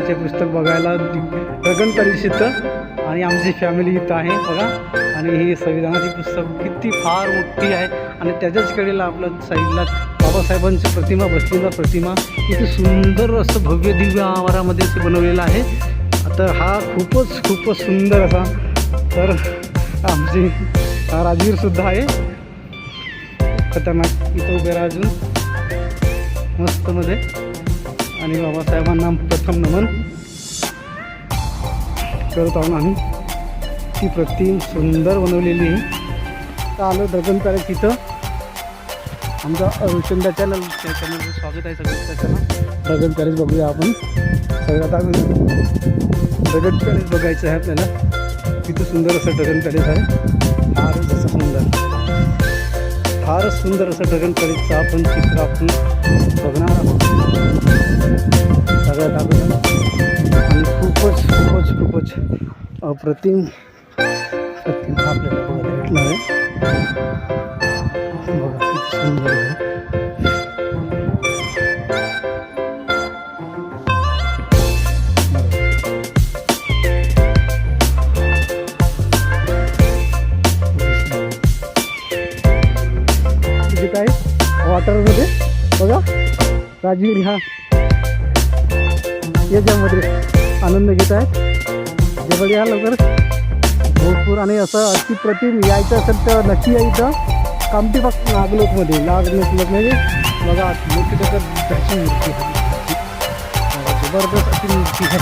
संविधानाचे पुस्तक बघायला गगनतरीस इथं आणि आमची फॅमिली इथं आहे बघा. आणि ही संविधानाची पुस्तक किती फार मोठी आहे आणि त्याच्याच कडेला आपलं साईडला बाबासाहेबांची प्रतिमा बसलेला प्रतिमा किती सुंदर असं भव्य दिव्य आवारामध्ये असं बनवलेलं आहे. तर हा खूपच सुंदर असा. तर आमची राजवीरसुद्धा आहे खतरनाक इथं उभे राहा अजून मस्तमध्ये. आणि बाबासाहेबांना प्रथम नमन करत आहोत आम्ही. ती प्रतिम सुंदर बनवलेली आहे. तर आलो दगन पॅलेस तिथं. आमचा रुचंदा चॅनल त्या चॅनलचं स्वागत आहे सगळं. त्याच्यानं दगन पॅलेस बघूया आपण सगळं. आता दगन पॅलेस बघायचं आहे आपल्याला. तिथं सुंदर असं दगन पॅलेस आहे. फारच सुंदर असं दगन पॅलेसचं आपण चित्र आपण बघणार आहोत सगळ्यात अगोदर. आणि खूपच अप्रतिम आपल्याला बघायला भेटणार आहे. बघा किती सुंदर आहे. काय वॉटरमध्ये बघा राजवीर ह्या याच्यामध्ये आनंद घेत आहेत. जे बघा लवकर भरपूर. आणि असं अतिप्रतिम यायचं असेल तर नक्की या इथं कामठी फक्त नागलोकमध्ये म्हणजे बघा मोठी दगडाची मूर्ती आहे. जबरदस्त अशी मूर्ती आहे.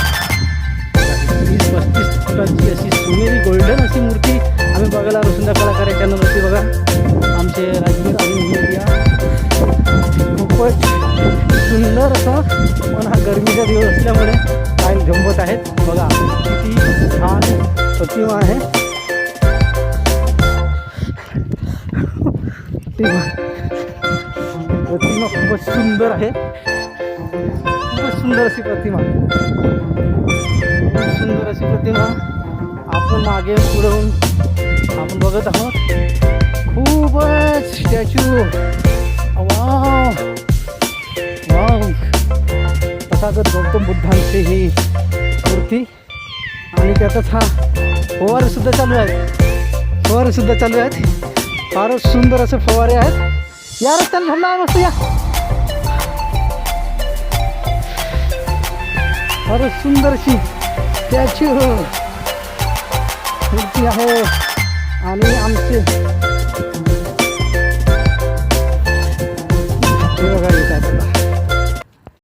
30-35 फुटाची अशी सोनेरी गोल्डन अशी मूर्ती आम्ही बघायला रुसुंदा कलाकार या चॅनलवरती बघा. आमचे राजवीर आणि खूपच सुंदर असं. पण हा गरमीचा दिवस असल्यामुळे काय झंबत आहेत बघा. किती छान प्रतिमा आहे. प्रतिमा खूपच सुंदर आहे. खूपच सुंदर अशी प्रतिमा. खूप सुंदर अशी प्रतिमा आपण मागे पुढं आपण बघत आहोत. खूपच स्टॅच्यू. वाव तथागत गौतम बुद्धांची ही मूर्ती. आणि त्यातच हा फवारेसुद्धा चालू आहेत. फारच सुंदर असे फवारे आहेत. या रस्त्याला थांबला आहे मस्त. या फारच सुंदर अशी स्टॅच्यू मूर्ती आहे. आणि आमचे